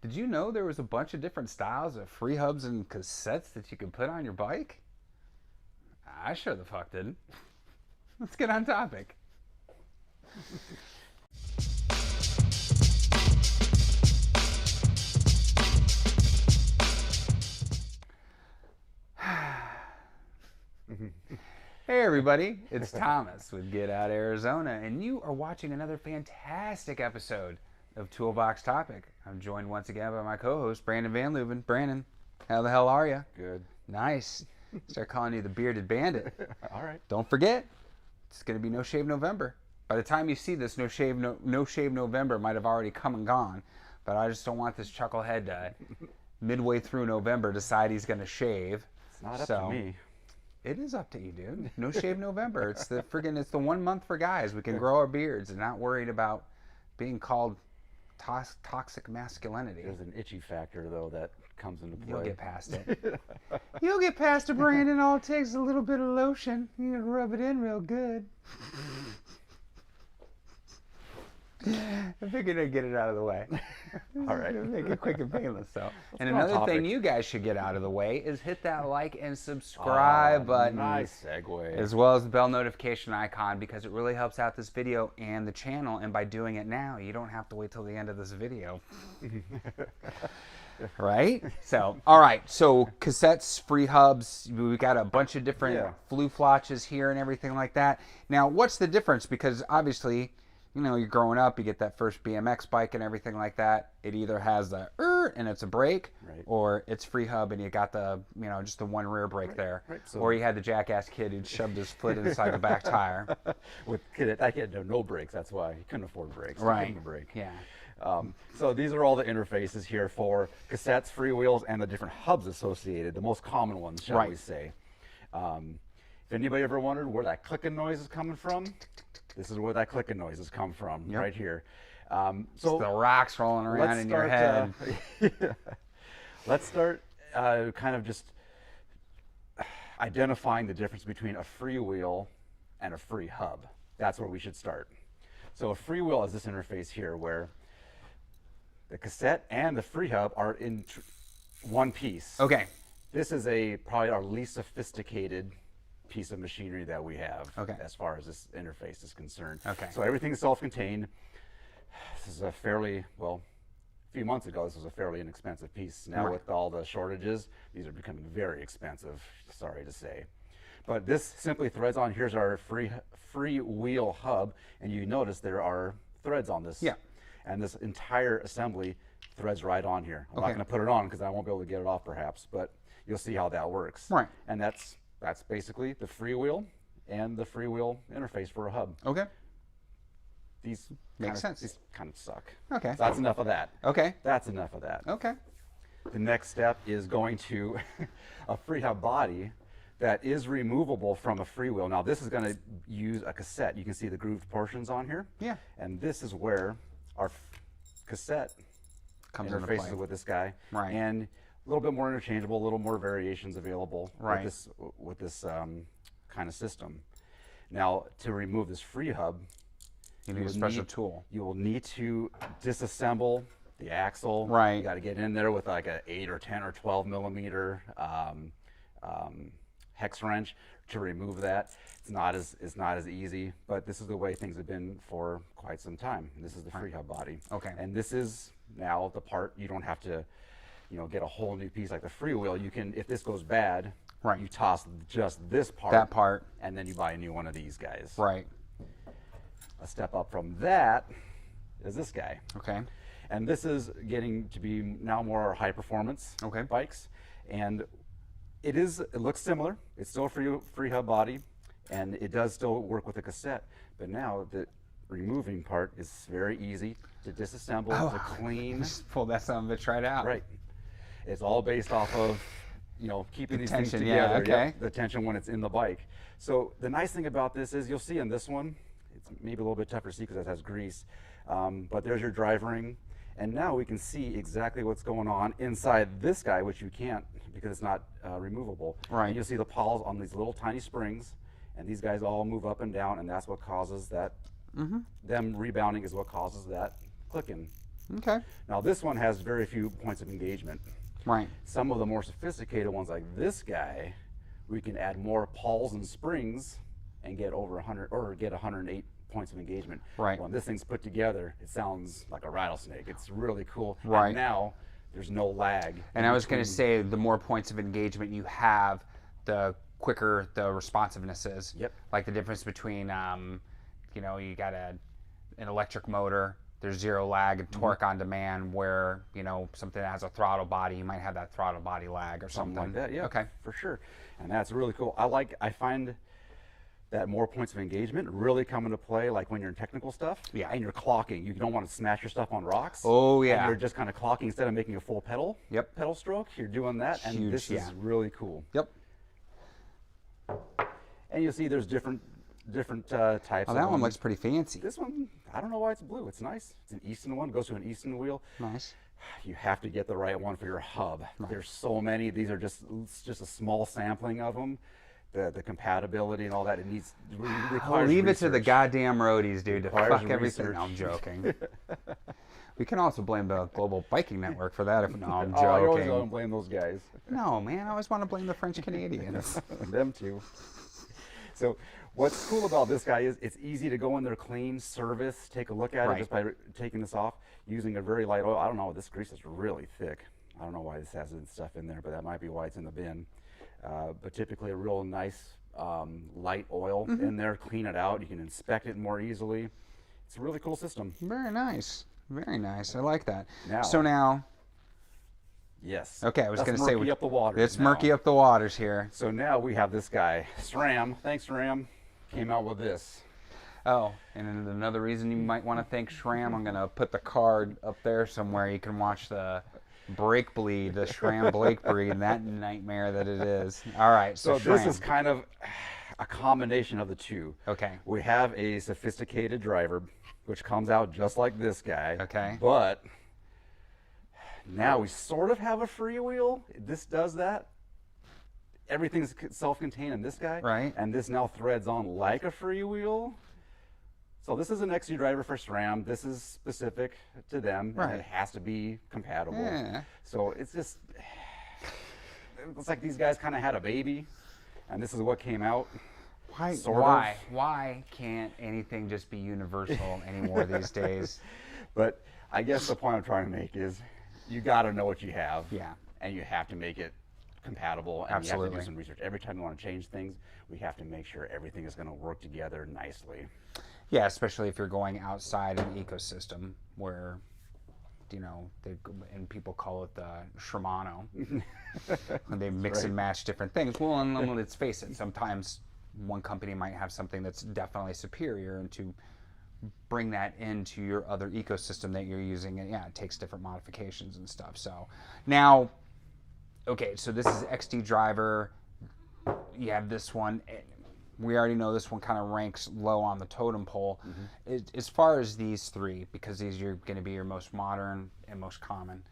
Did you know there was a bunch of different styles of free hubs and cassettes that you could put on your bike? I sure the fuck didn't. Let's get on topic. Hey everybody, it's Thomas with Get Out Arizona, and you are watching another fantastic episode of Toolbox Topic. I'm joined once again by my co-host, Brandon Van Leuven. Brandon, how the hell are you? Good. Nice. Start calling you the Bearded Bandit. All right. Don't forget, it's going to be No Shave November. By the time you see this, No Shave November might have already come and gone, but I just don't want this chucklehead to, midway through November, decide he's going to shave. It's not up to me. It is up to you, dude. No Shave November. It's the 1 month for guys. We can grow our beards and not worried about being called toxic masculinity. There's an itchy factor, though, that comes into play. You'll get past it. You'll get past it, Brandon. All it takes is a little bit of lotion. You can rub it in real good. I figured I'd get it out of the way. All right. Make it quick and painless. So, and go on another thing topic. you guys should get out of the way is hit that like and subscribe button. Nice segue. As well as the bell notification icon, because it really helps out this video and the channel. And by doing it now, you don't have to wait till the end of this video. Right? So, all right. So cassettes, free hubs. We've got a bunch of different flue flotches here and everything like that. Now, what's the difference? Because obviously, you know, you're growing up, you get that first BMX bike and everything like that. It either has the and it's a brake, Right. or it's free hub and you got the, you know, just the one rear brake there. right. So- Or you had the jackass kid who shoved his foot inside the back tire. With that kid had no brakes. That's why he couldn't afford brakes. He Right. couldn't brake. Yeah. So these are all the interfaces here for cassettes, freewheels, and the different hubs associated. The most common ones, shall Right. we say? If anybody ever wondered where that clicking noise is coming from, this is where that clicking noise has come from, Yep. right here. It's the rocks rolling around in your head. Let's start kind of just identifying the difference between a freewheel and a free hub. That's where we should start. So a freewheel is this interface here where the cassette and the free hub are in one piece. Okay. This is probably our least sophisticated piece of machinery that we have as far as this interface is concerned. Okay. So everything's self-contained. This is a fairly, well, a few months ago, this was a fairly inexpensive piece. Now Right. with all the shortages, these are becoming very expensive, sorry to say. But this simply threads on. Here's our free wheel hub, and you notice there are threads on this. Yeah. And this entire assembly threads right on here. I'm not Okay. going to put it on because I won't be able to get it off perhaps, but you'll see how that works. Right. And that's basically the freewheel and the freewheel interface for a hub. Okay. These Makes sense. These kind of suck. Okay. So that's enough of that. Okay. That's enough of that. Okay. The next step is going to a free hub body that is removable from a freewheel. Now this is going to use a cassette. You can see the grooved portions on here. Yeah. And this is where our cassette Comes into interfaces play. with this guy. Right. And a little bit more interchangeable, a little more variations available Right. with this kind of system. Now to remove this free hub, You need a special tool. you will need to disassemble the axle. Right. You got to get in there with like a 8 or 10 or 12 millimeter hex wrench to remove that. It's not as easy, but this is the way things have been for quite some time. This is the free hub body. Okay. And this is now the part you don't have to, get a whole new piece like the freewheel. You can, if this goes bad, Right. you toss just this part. That part. And then you buy a new one of these guys. Right. A step up from that is this guy. Okay. And this is getting to be now more high performance Okay. bikes. And it looks similar. It's still a free hub body, and it does still work with a cassette. But now the removing part is very easy to disassemble, to clean. Just pull that son of a bitch right out. Right. It's all based off of, keeping these things tension, together. yeah, okay. Yep, the tension when it's in the bike. So the nice thing about this is you'll see in this one, it's maybe a little bit tougher to see because it has grease, but there's your drive ring. And now we can see exactly what's going on inside this guy, which you can't because it's not removable. Right. And you'll see the pawls on these little tiny springs, and these guys all move up and down, and that's what causes that. Them rebounding is what causes that clicking Okay. Now this one has very few points of engagement. Right. Some of the more sophisticated ones like this guy, we can add more pawls and springs and get over 100 or get 108 points of engagement. Right. When this thing's put together, it sounds like a rattlesnake. It's really cool. Right. And now there's no lag. And I was going to say, the more points of engagement you have, the quicker the responsiveness is. Yep. Like the difference between, you know, you got an electric motor, there's zero lag and torque on demand, where, you know, something that has a throttle body, you might have that throttle body lag or something. Like that, yeah. Okay. For sure. And that's really cool. I find that more points of engagement really come into play, like when you're in technical stuff. Yeah. And you're clocking. You don't want to smash your stuff on rocks. Oh, yeah. And you're just kind of clocking instead of making a full pedal. Yep. Pedal stroke. You're doing that, and Huge, this is really cool. Yep. And you'll see there's different types. Oh, that one looks pretty fancy. This one, I don't know why it's blue. It's nice. It's an Easton one. It goes to an Easton wheel. Nice. You have to get the right one for your hub. Right. There's so many. These are just a small sampling of them. The compatibility and all that, it needs requires Leave research. it to the goddamn roadies, dude, to Requires fuck everything. research. No, I'm joking. We can also blame the Global Biking Network for that. No, I'm Oh, I always joking. don't blame those guys. No, man, I always want to blame the French Canadians. Them too. So what's cool about this guy is it's easy to go in there, clean, service, take a look at it just by taking this off, using a very light oil. I don't know, this grease is really thick. I don't know why this has stuff in there, but that might be why it's in the bin. But typically a real nice light oil in there, clean it out. You can inspect it more easily. It's a really cool system. Very nice. Very nice. I like that. Now, so now, yes. okay, I was going to say, murky up the waters. It's murky up the waters here. So now we have this guy, SRAM. Thanks, SRAM. Came out with this. Oh, and another reason you might want to thank SRAM, I'm going to put the card up there somewhere. You can watch the brake bleed, the SRAM brake bleed, and that nightmare that it is. All right, so this SRAM. is kind of a combination of the two. Okay. We have a sophisticated driver, which comes out just like this guy. Okay. But now we sort of have a freewheel. This does that. Everything's self-contained in this guy. Right. And this now threads on like a freewheel. So this is an XD driver for SRAM. This is specific to them. Right. And it has to be compatible. Yeah. So it's just, it's like these guys kind of had a baby, and this is what came out. Why can't anything just be universal anymore these days? But I guess the point I'm trying to make is you got to know what you have. Yeah. And you have to make it compatible, and you have to do some research. Every time you want to change things, we have to make sure everything is going to work together nicely. Yeah, especially if you're going outside an ecosystem where, you know, and people call it the Shimano. And they mix and match different things. Well, and let's face it, sometimes one company might have something that's definitely superior, and to bring that into your other ecosystem that you're using, and yeah, it takes different modifications and stuff. So now, okay, so this is XD driver. You have this one. We already know this one kind of ranks low on the totem pole. As far as these three, because these are going to be your most modern and most common,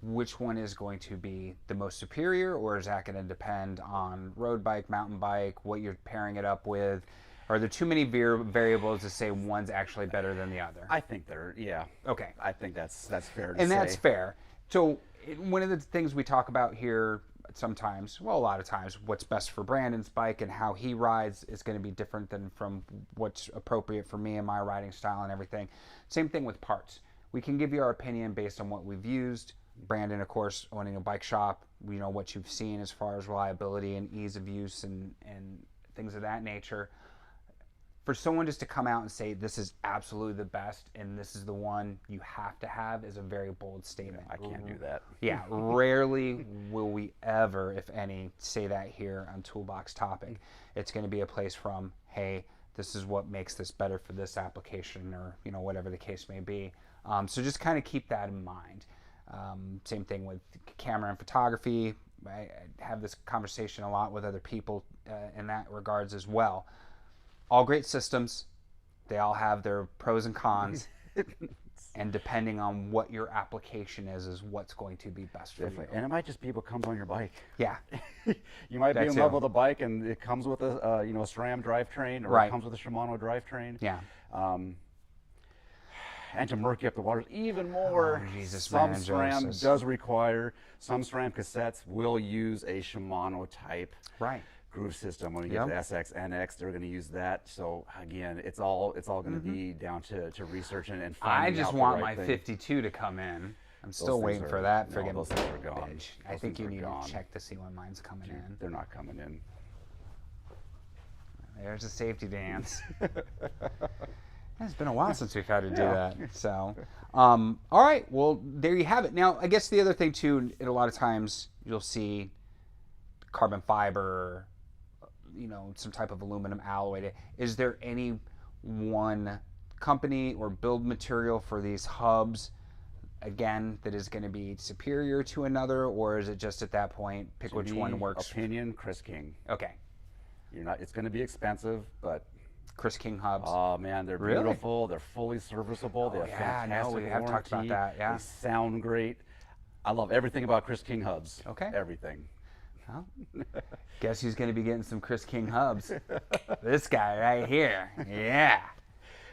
which one is going to be the most superior, or is that going to depend on road bike, mountain bike, what you're pairing it up with? Are there too many variables to say one's actually better than the other? I think yeah. Okay. I think that's fair to say. And that's fair. So one of the things we talk about here sometimes, well, a lot of times, what's best for Brandon's bike and how he rides is going to be different than from what's appropriate for me and my riding style and everything. Same thing with parts. We can give you our opinion based on what we've used. Brandon, of course, owning a bike shop, we know what you've seen as far as reliability and ease of use and things of that nature. For someone just to come out and say this is absolutely the best and this is the one you have to have is a very bold statement. I can't do that. Yeah, rarely will we ever, if any, say that here on Toolbox Topic. It's going to be a place from, hey, this is what makes this better for this application, or you know, whatever the case may be. So just kind of keep that in mind. Same thing with camera and photography. I have this conversation a lot with other people in that regards as well. All great systems, they all have their pros and cons, and depending on what your application is what's going to be best for you. And it might just be what comes on your bike. Yeah. You might be in love with a bike and it comes with a SRAM drivetrain, or it comes with a Shimano drivetrain. Yeah. and to murky up the waters even more, Jesus, some man, SRAM Joseph. does require, some SRAM cassettes will use a Shimano type groove system. When we get to SX, NX, they're going to use that. So again, it's all going to be down to research and finding I just out want the my right thing. 52 to come in. I'm still Those waiting things for are- that no, friggin' those things are gone. bitch. I Those think you things are need gone. to check to see when mine's coming in. They're not coming in. There's a safety dance. It's been a while since we've had to do that. So, all right. Well, there you have it. Now, I guess the other thing too, a lot of times you'll see carbon fiber, you know, some type of aluminum alloy. Is there any one company or build material for these hubs, again, that is going to be superior to another, or is it just at that point pick which one works? Opinion, Chris King. Okay. You're not. It's going to be expensive, but Chris King hubs. oh man, they're Really? beautiful. They're fully serviceable. They have fantastic we have talked about warranty. that. Yeah. They sound great. I love everything about Chris King hubs. Okay. Everything. Well, guess who's going to be getting some Chris King hubs? This guy right here. Yeah.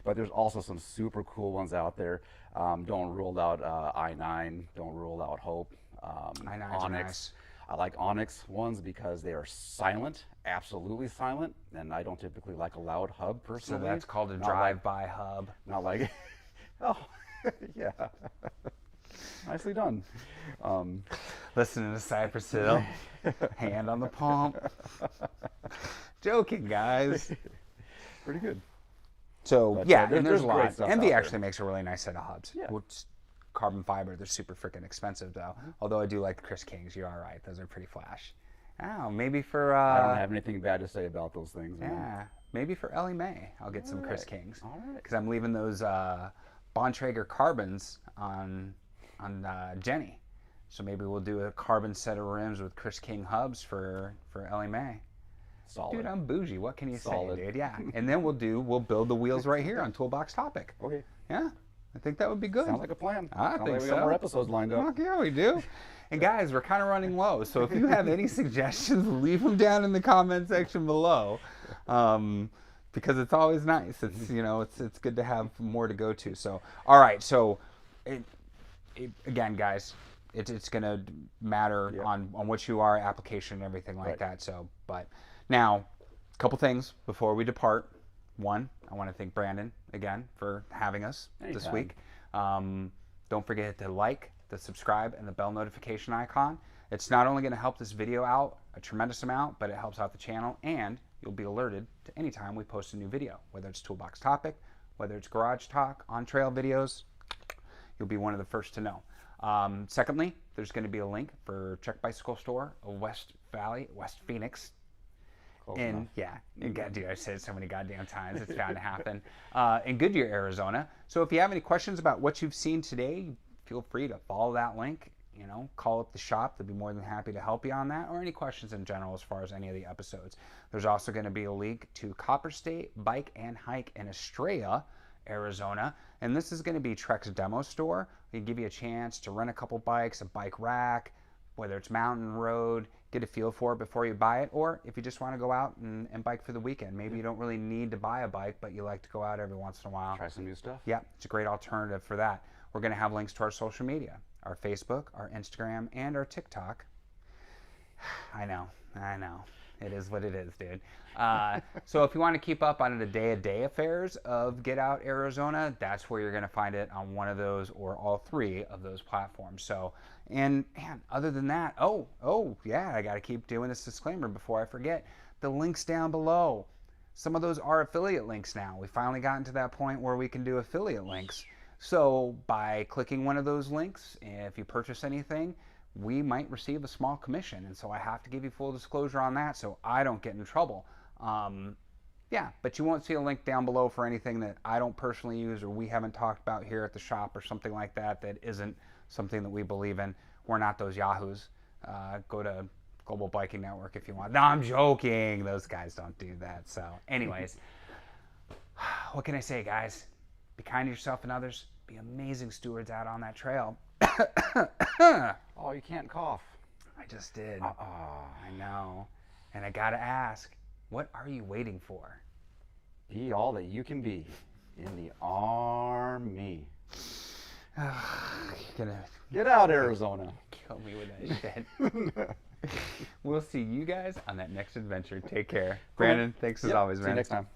But there's also some super cool ones out there. Don't rule out I9. Don't rule out Hope. I9s are Onyx. nice. I like Onyx ones because they are silent, absolutely silent, and I don't typically like a loud hub So personally. that's called a Not drive-by hub. Not like, oh, yeah. Nicely done. Listening to Cypress Hill, hand on the pump. Joking, guys. Pretty good. So, But, yeah, there's and there's a great lot. stuff Envy out there. actually makes a really nice set of hubs. Yeah. Which, carbon fiber, they're super freaking expensive, though. Although I do like the Chris Kings. You're all right. Those are pretty flash. Oh, maybe for... I don't have anything bad to say about those things. Man. Yeah, maybe for Ellie Mae, I'll get some Chris right. Kings. All right. Because I'm leaving those Bontrager carbons on Jenny. So maybe we'll do a carbon set of rims with Chris King hubs for Ellie Mae. Solid. Dude, I'm bougie. What can you Solid. say, dude? Yeah. And then we'll build the wheels right here on Toolbox Topic. Okay. Yeah. I think that would be good. Sounds like a plan. I Sounds think like we so. got more episodes lined up. Fuck yeah, we do. And guys, we're kind of running low. So if you have any suggestions, leave them down in the comment section below. Because it's always nice. It's, you know, it's good to have more to go to. So, all right. So, again, guys, it's going to matter on what you are, application, and everything like that. So, but now, a couple things before we depart. One, I want to thank Brandon again for having us this Anytime. week. Don't forget to like, the subscribe, and the bell notification icon. It's not only going to help this video out a tremendous amount, but it helps out the channel, and you'll be alerted to any time we post a new video, whether it's Toolbox Topic, whether it's Garage Talk, on-trail videos. You'll be one of the first to know. Secondly, there's going to be a link for Trek Bicycle Store of West Phoenix. In God, dude, I said it so many goddamn times. It's bound to happen. In Goodyear, Arizona. So if you have any questions about what you've seen today, feel free to follow that link. You know, call up the shop. They'll be more than happy to help you on that, or any questions in general as far as any of the episodes. There's also going to be a link to Copper State Bike and Hike in Estrella, Arizona. And this is going to be Trek's demo store. We give you a chance to rent a couple bikes, a bike rack, whether it's mountain, road, get a feel for it before you buy it, or if you just want to go out and bike for the weekend. Maybe you don't really need to buy a bike, but you like to go out every once in a while. Try some new stuff. Yeah, it's a great alternative for that. We're going to have links to our social media, our Facebook, our Instagram, and our TikTok. I know. It is what it is, dude. So if you want to keep up on the day-to-day affairs of Get Out Arizona, that's where you're going to find it on one of those or all three of those platforms. So, and man, other than that, yeah, I got to keep doing this disclaimer before I forget. The links down below. Some of those are affiliate links now. We finally gotten to that point where we can do affiliate links. So by clicking one of those links, if you purchase anything, we might receive a small commission. And so I have to give you full disclosure on that so I don't get in trouble. Yeah, but you won't see a link down below for anything that I don't personally use or we haven't talked about here at the shop or something like that that isn't something that we believe in. We're not those yahoos. Go to Global Biking Network if you want. No, I'm joking. Those guys don't do that. So anyways, what can I say, guys? Be kind to yourself and others. Be amazing stewards out on that trail. Oh, you can't cough. I just did. I know. And I gotta ask, what are you waiting for? Be all that you can be in the Army. You're gonna Get out, Arizona. kill me with that shit. We'll see you guys on that next adventure. Take care. Brandon, thanks as always, man. See you next time.